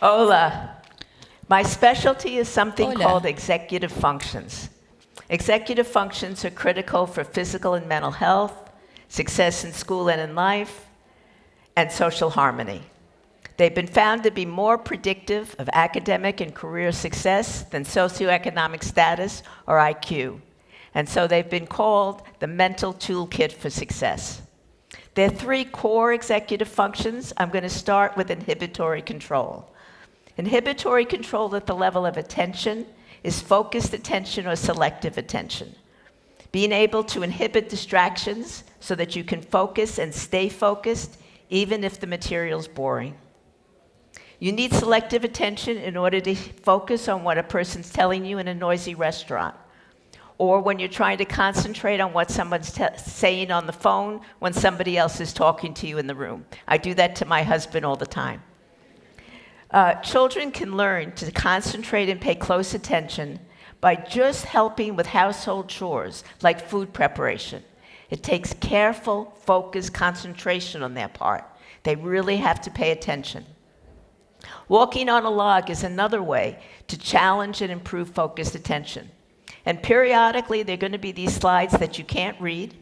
Hola. My specialty is something Hola. called executive functions. Executive functions are critical for physical and mental health, success in school and in life, and social harmony. They've been found to be more predictive of academic and career success than socioeconomic status or IQ. And so they've been called the mental toolkit for success. There are three core executive functions. I'm going to start with inhibitory control. Inhibitory control at the level of attention is focused attention or selective attention. Being able to inhibit distractions so that you can focus and stay focused even if the material's boring. You need selective attention in order to focus on what a person's telling you in a noisy restaurant, or when you're trying to concentrate on what someone's saying on the phone when somebody else is talking to you in the room. I do that to my husband all the time. Children can learn to concentrate and pay close attention by just helping with household chores, like food preparation. It takes careful, focused concentration on their part. They really have to pay attention. Walking on a log is another way to challenge and improve focused attention. And periodically, there are going to be these slides that you can't read.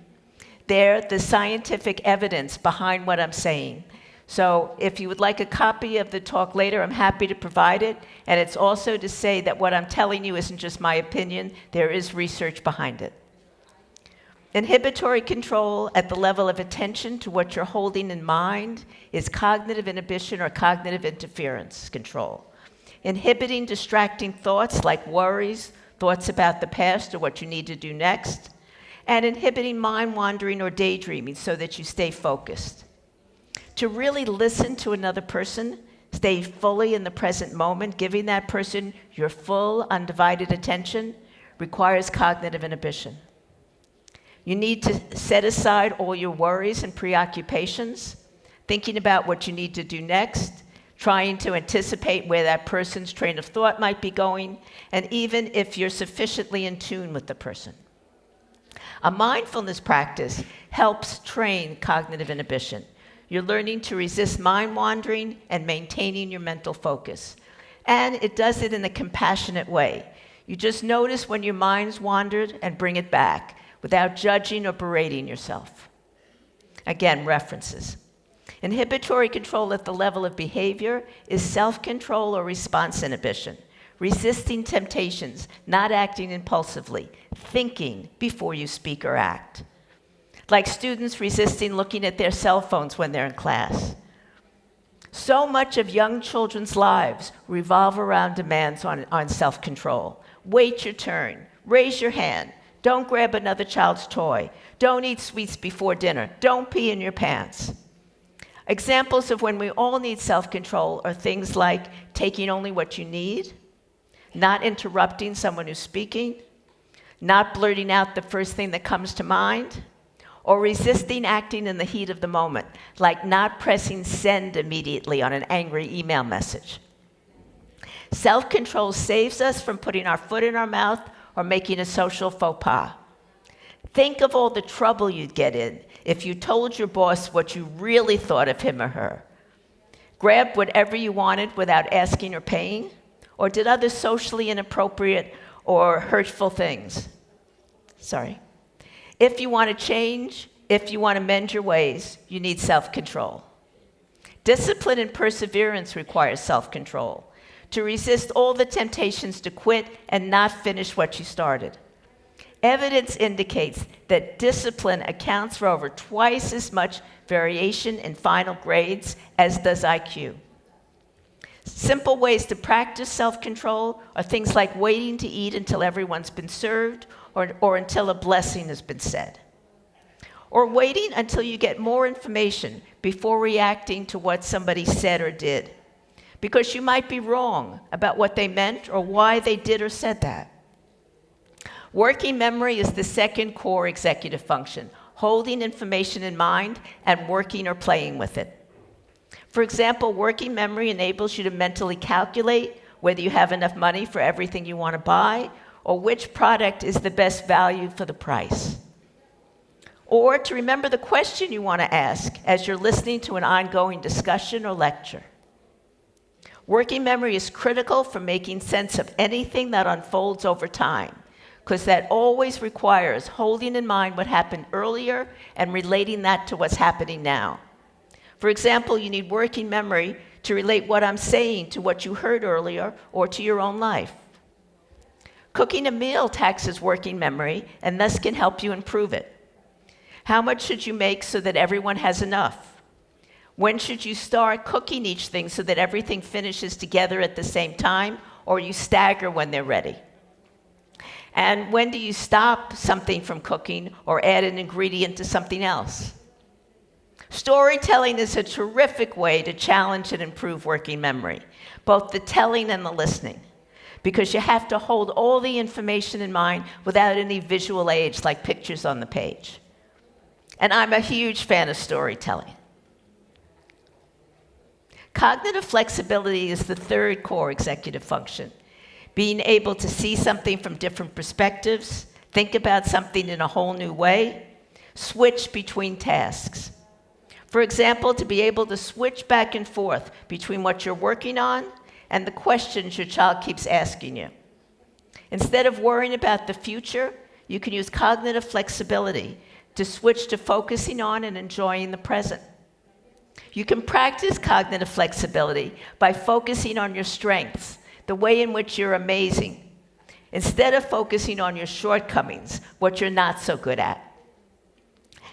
They're the scientific evidence behind what I'm saying. So if you would like a copy of the talk later, I'm happy to provide it. And it's also to say that what I'm telling you isn't just my opinion. There is research behind it. Inhibitory control at the level of attention to what you're holding in mind is cognitive inhibition or cognitive interference control. Inhibiting distracting thoughts like worries, thoughts about the past or what you need to do next, and inhibiting mind wandering or daydreaming so that you stay focused. To really listen to another person, stay fully in the present moment, giving that person your full, undivided attention, requires cognitive inhibition. You need to set aside all your worries and preoccupations, thinking about what you need to do next, trying to anticipate where that person's train of thought might be going, and even if you're sufficiently in tune with the person. A mindfulness practice helps train cognitive inhibition. You're learning to resist mind wandering and maintaining your mental focus. And it does it in a compassionate way. You just notice when your mind's wandered and bring it back without judging or berating yourself. Again, references. Inhibitory control at the level of behavior is self-control or response inhibition, resisting temptations, not acting impulsively, thinking before you speak or act. Like students resisting looking at their cell phones when they're in class. So much of young children's lives revolve around demands on self-control. Wait your turn, raise your hand, don't grab another child's toy, don't eat sweets before dinner, don't pee in your pants. Examples of when we all need self-control are things like taking only what you need, not interrupting someone who's speaking, not blurting out the first thing that comes to mind, or resisting acting in the heat of the moment, like not pressing send immediately on an angry email message. Self-control saves us from putting our foot in our mouth or making a social faux pas. Think of all the trouble you'd get in if you told your boss what you really thought of him or her. Grabbed whatever you wanted without asking or paying, or did other socially inappropriate or hurtful things. If you want to change, if you want to mend your ways, you need self-control. Discipline and perseverance require self-control to resist all the temptations to quit and not finish what you started. Evidence indicates that discipline accounts for over twice as much variation in final grades as does IQ. Simple ways to practice self-control are things like waiting to eat until everyone's been served or until a blessing has been said. Or waiting until you get more information before reacting to what somebody said or did, because you might be wrong about what they meant or why they did or said that. Working memory is the second core executive function, holding information in mind and working or playing with it. For example, working memory enables you to mentally calculate whether you have enough money for everything you want to buy or which product is the best value for the price. Or to remember the question you want to ask as you're listening to an ongoing discussion or lecture. Working memory is critical for making sense of anything that unfolds over time, because that always requires holding in mind what happened earlier and relating that to what's happening now. For example, you need working memory to relate what I'm saying to what you heard earlier or to your own life. Cooking a meal taxes working memory and thus can help you improve it. How much should you make so that everyone has enough? When should you start cooking each thing so that everything finishes together at the same time, or you stagger when they're ready? And when do you stop something from cooking or add an ingredient to something else? Storytelling is a terrific way to challenge and improve working memory, both the telling and the listening, because you have to hold all the information in mind without any visual aids like pictures on the page. And I'm a huge fan of storytelling. Cognitive flexibility is the third core executive function. Being able to see something from different perspectives, think about something in a whole new way, switch between tasks. For example, to be able to switch back and forth between what you're working on and the questions your child keeps asking you. Instead of worrying about the future, you can use cognitive flexibility to switch to focusing on and enjoying the present. You can practice cognitive flexibility by focusing on your strengths, the way in which you're amazing, instead of focusing on your shortcomings, what you're not so good at.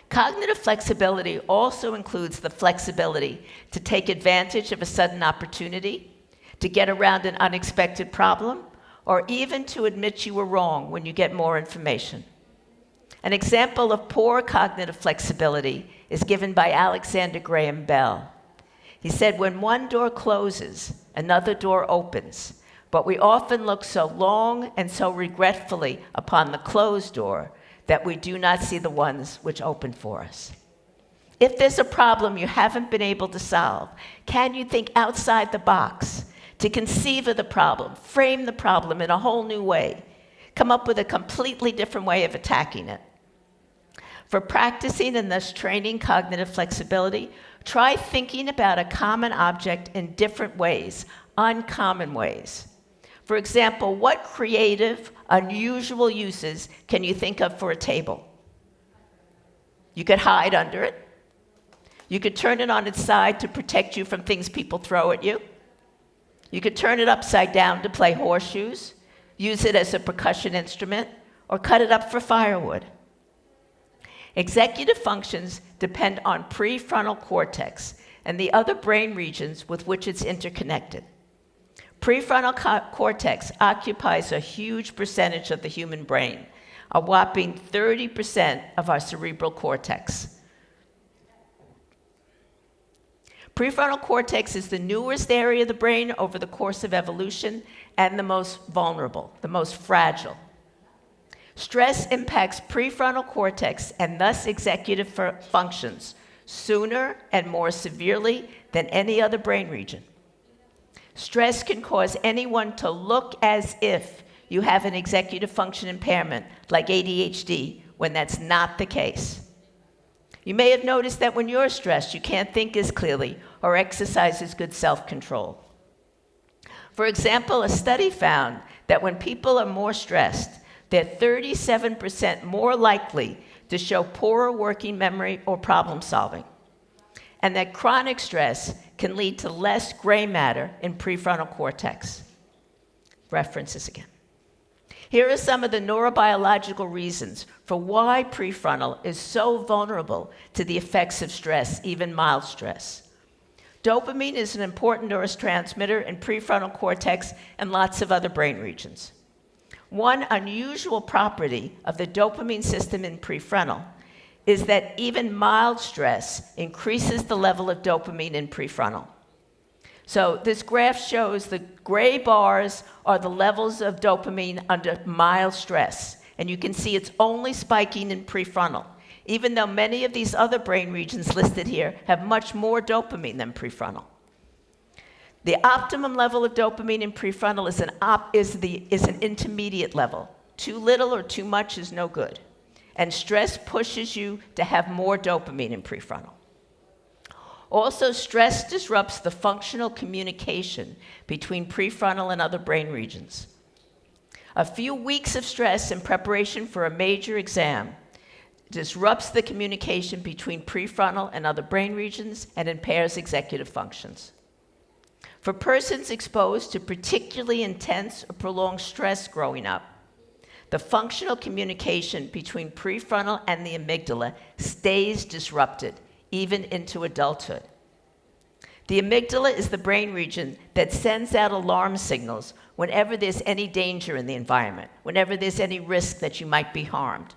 Cognitive flexibility also includes the flexibility to take advantage of a sudden opportunity, to get around an unexpected problem, or even to admit you were wrong when you get more information. An example of poor cognitive flexibility is given by Alexander Graham Bell. He said, when one door closes, another door opens, but we often look so long and so regretfully upon the closed door that we do not see the ones which open for us. If there's a problem you haven't been able to solve, can you think outside the box to conceive of the problem, frame the problem in a whole new way, come up with a completely different way of attacking it? For practicing and thus training cognitive flexibility, try thinking about a common object in different ways, uncommon ways. For example, what creative, unusual uses can you think of for a table? You could hide under it. You could turn it on its side to protect you from things people throw at you. You could turn it upside down to play horseshoes, use it as a percussion instrument, or cut it up for firewood. Executive functions depend on prefrontal cortex and the other brain regions with which it's interconnected. Prefrontal cortex occupies a huge percentage of the human brain, a whopping 30% of our cerebral cortex. Prefrontal cortex is the newest area of the brain over the course of evolution and the most vulnerable, the most fragile. Stress impacts prefrontal cortex and thus executive functions sooner and more severely than any other brain region. Stress can cause anyone to look as if you have an executive function impairment, like ADHD, when that's not the case. You may have noticed that when you're stressed, you can't think as clearly or exercise as good self-control. For example, a study found that when people are more stressed, they're 37% more likely to show poorer working memory or problem solving, and that chronic stress can lead to less gray matter in prefrontal cortex. References again. Here are some of the neurobiological reasons for why prefrontal is so vulnerable to the effects of stress, even mild stress. Dopamine is an important neurotransmitter in prefrontal cortex and lots of other brain regions. One unusual property of the dopamine system in prefrontal is that even mild stress increases the level of dopamine in prefrontal. So this graph shows the gray bars are the levels of dopamine under mild stress, and you can see it's only spiking in prefrontal, even though many of these other brain regions listed here have much more dopamine than prefrontal. The optimum level of dopamine in prefrontal is an intermediate level. Too little or too much is no good. And stress pushes you to have more dopamine in prefrontal. Also, stress disrupts the functional communication between prefrontal and other brain regions. A few weeks of stress in preparation for a major exam disrupts the communication between prefrontal and other brain regions and impairs executive functions. For persons exposed to particularly intense or prolonged stress growing up, the functional communication between prefrontal and the amygdala stays disrupted, even into adulthood. The amygdala is the brain region that sends out alarm signals whenever there's any danger in the environment, whenever there's any risk that you might be harmed.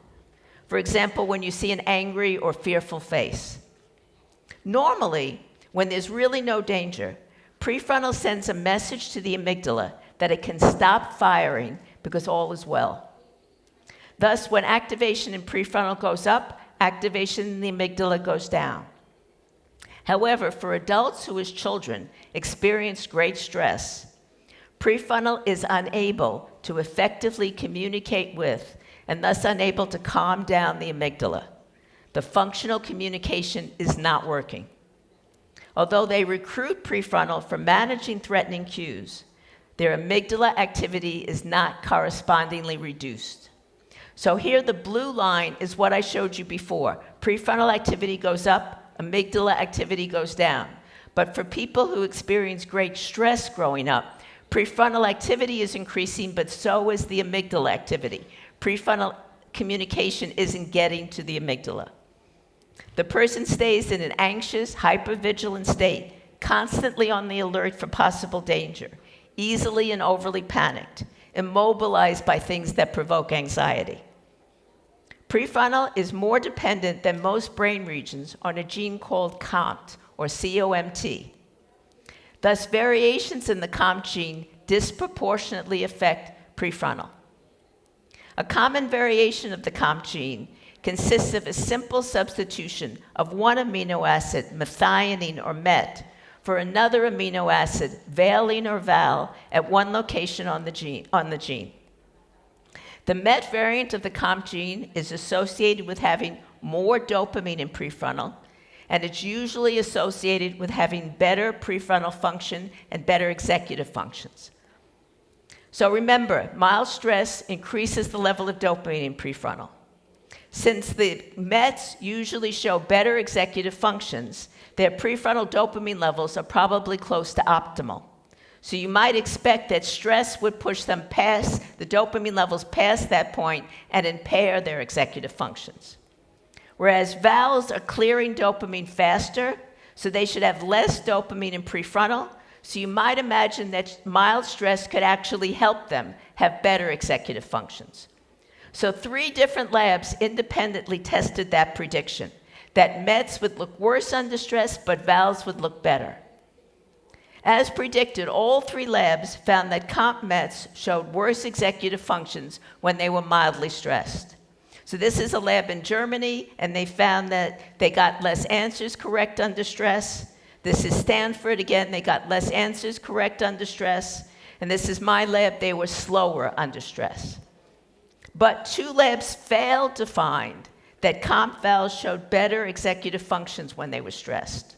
For example, when you see an angry or fearful face. Normally, when there's really no danger, prefrontal sends a message to the amygdala that it can stop firing because all is well. Thus, when activation in prefrontal goes up, activation in the amygdala goes down. However, for adults who as children experience great stress, prefrontal is unable to effectively communicate with and thus unable to calm down the amygdala. The functional communication is not working. Although they recruit prefrontal for managing threatening cues, their amygdala activity is not correspondingly reduced. So here the blue line is what I showed you before. Prefrontal activity goes up, amygdala activity goes down. But for people who experience great stress growing up, prefrontal activity is increasing, but so is the amygdala activity. Prefrontal communication isn't getting to the amygdala. The person stays in an anxious, hypervigilant state, constantly on the alert for possible danger, easily and overly panicked, immobilized by things that provoke anxiety. Prefrontal is more dependent than most brain regions on a gene called COMT, or COMT. Thus, variations in the COMT gene disproportionately affect prefrontal. A common variation of the COMT gene consists of a simple substitution of one amino acid, methionine or met, for another amino acid, valine or val, at one location on the gene. The MET variant of the COMT gene is associated with having more dopamine in prefrontal, and it's usually associated with having better prefrontal function and better executive functions. So remember, mild stress increases the level of dopamine in prefrontal. Since the METs usually show better executive functions, their prefrontal dopamine levels are probably close to optimal. So you might expect that stress would push them past the dopamine levels past that point and impair their executive functions. Whereas vals are clearing dopamine faster, so they should have less dopamine in prefrontal, so you might imagine that mild stress could actually help them have better executive functions. So 3 different labs independently tested that prediction, that METs would look worse under stress, but vals would look better. As predicted, all 3 labs found that COMT METs showed worse executive functions when they were mildly stressed. So this is a lab in Germany, and they found that they got less answers correct under stress. This is Stanford, again, they got less answers correct under stress. And this is my lab, they were slower under stress. But 2 labs failed to find that COMT vals showed better executive functions when they were stressed.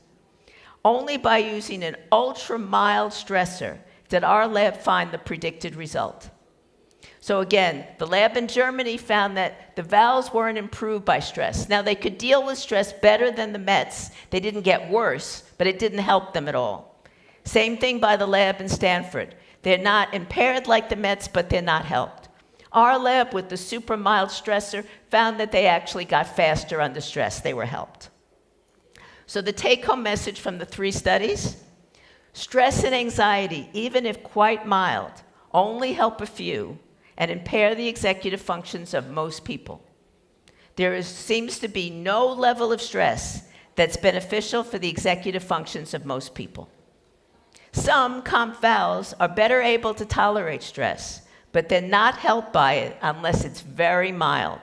Only by using an ultra-mild stressor did our lab find the predicted result. So again, the lab in Germany found that the vals weren't improved by stress. Now, they could deal with stress better than the METs. They didn't get worse, but it didn't help them at all. Same thing by the lab in Stanford. They're not impaired like the METs, but they're not helped. Our lab with the super mild stressor found that they actually got faster under stress. They were helped. So the take-home message from the 3 studies: stress and anxiety, even if quite mild, only help a few and impair the executive functions of most people. There seems to be no level of stress that's beneficial for the executive functions of most people. Some COMT vals are better able to tolerate stress, but they're not helped by it unless it's very mild.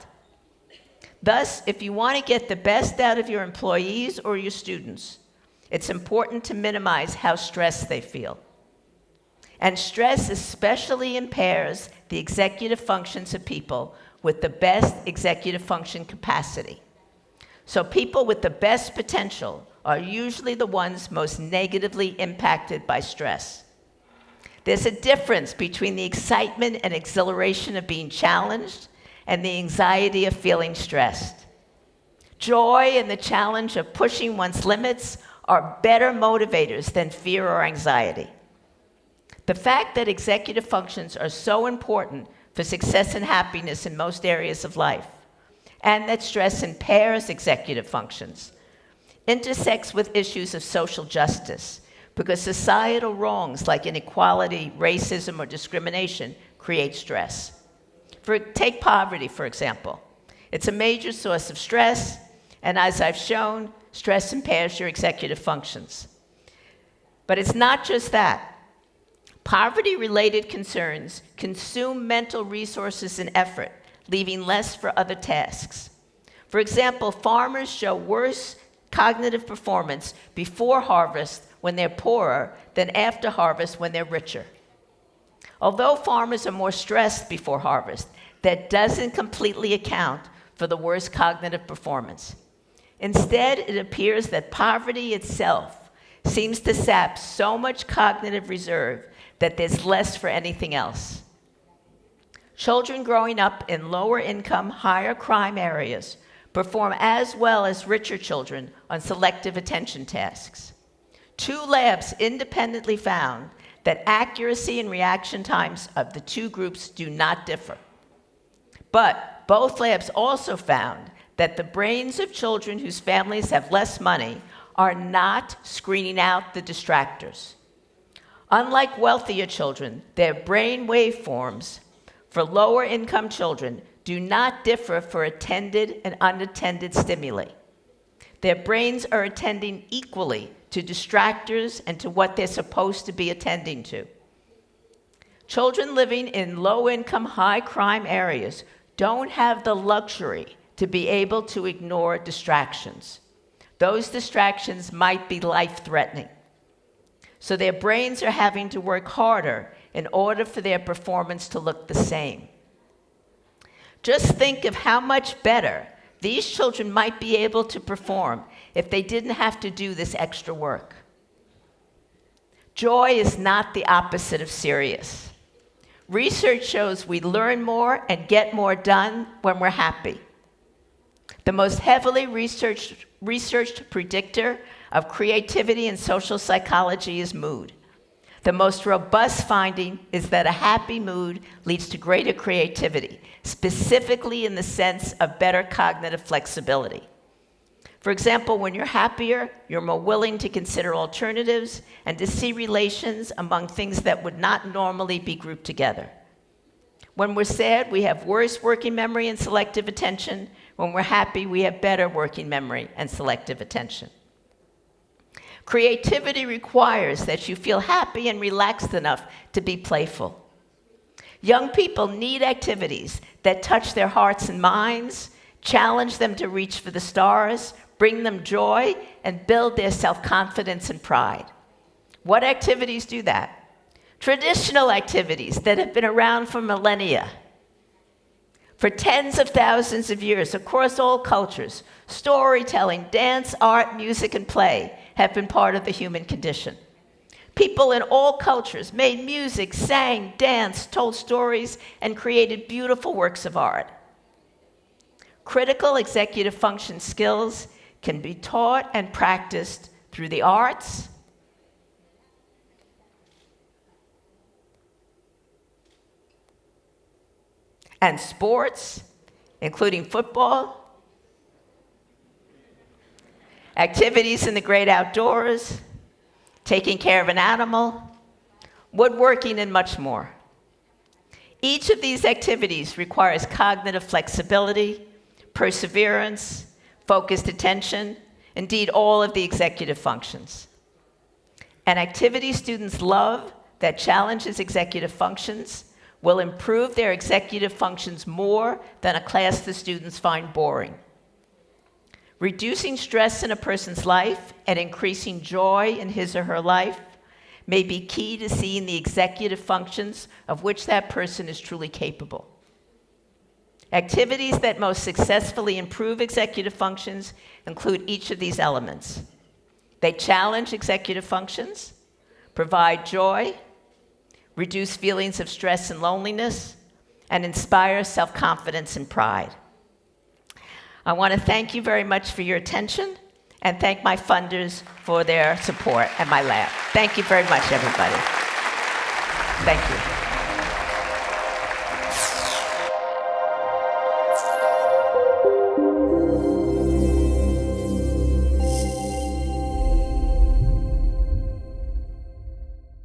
Thus, if you want to get the best out of your employees or your students, it's important to minimize how stressed they feel. And stress especially impairs the executive functions of people with the best executive function capacity. So people with the best potential are usually the ones most negatively impacted by stress. There's a difference between the excitement and exhilaration of being challenged and the anxiety of feeling stressed. Joy and the challenge of pushing one's limits are better motivators than fear or anxiety. The fact that executive functions are so important for success and happiness in most areas of life, and that stress impairs executive functions, intersects with issues of social justice, because societal wrongs like inequality, racism, or discrimination create stress. Take poverty, for example. It's a major source of stress, and as I've shown, stress impairs your executive functions. But it's not just that. Poverty-related concerns consume mental resources and effort, leaving less for other tasks. For example, farmers show worse cognitive performance before harvest when they're poorer than after harvest when they're richer. Although farmers are more stressed before harvest, that doesn't completely account for the worse cognitive performance. Instead, it appears that poverty itself seems to sap so much cognitive reserve that there's less for anything else. Children growing up in lower income, higher crime areas perform as well as richer children on selective attention tasks. 2 labs independently found that accuracy and reaction times of the 2 groups do not differ. But both labs also found that the brains of children whose families have less money are not screening out the distractors. Unlike wealthier children, their brain waveforms for lower income children do not differ for attended and unattended stimuli. Their brains are attending equally to distractors and to what they're supposed to be attending to. Children living in low-income, high-crime areas don't have the luxury to be able to ignore distractions. Those distractions might be life-threatening. So their brains are having to work harder in order for their performance to look the same. Just think of how much better these children might be able to perform if they didn't have to do this extra work. Joy is not the opposite of serious. Research shows we learn more and get more done when we're happy. The most heavily researched predictor of creativity in social psychology is mood. The most robust finding is that a happy mood leads to greater creativity, specifically in the sense of better cognitive flexibility. For example, when you're happier, you're more willing to consider alternatives and to see relations among things that would not normally be grouped together. When we're sad, we have worse working memory and selective attention. When we're happy, we have better working memory and selective attention. Creativity requires that you feel happy and relaxed enough to be playful. Young people need activities that touch their hearts and minds, challenge them to reach for the stars, bring them joy, and build their self-confidence and pride. What activities do that? Traditional activities that have been around for millennia. For tens of thousands of years, across all cultures, storytelling, dance, art, music, and play have been part of the human condition. People in all cultures made music, sang, danced, told stories, and created beautiful works of art. Critical executive function skills can be taught and practiced through the arts, and sports, including football, activities in the great outdoors, taking care of an animal, woodworking, and much more. Each of these activities requires cognitive flexibility, perseverance, focused attention, indeed all of the executive functions. An activity students love that challenges executive functions will improve their executive functions more than a class the students find boring. Reducing stress in a person's life and increasing joy in his or her life may be key to seeing the executive functions of which that person is truly capable. Activities that most successfully improve executive functions include each of these elements. They challenge executive functions, provide joy, reduce feelings of stress and loneliness, and inspire self-confidence and pride. I want to thank you very much for your attention and thank my funders for their support and my lab. Thank you very much, everybody. Thank you.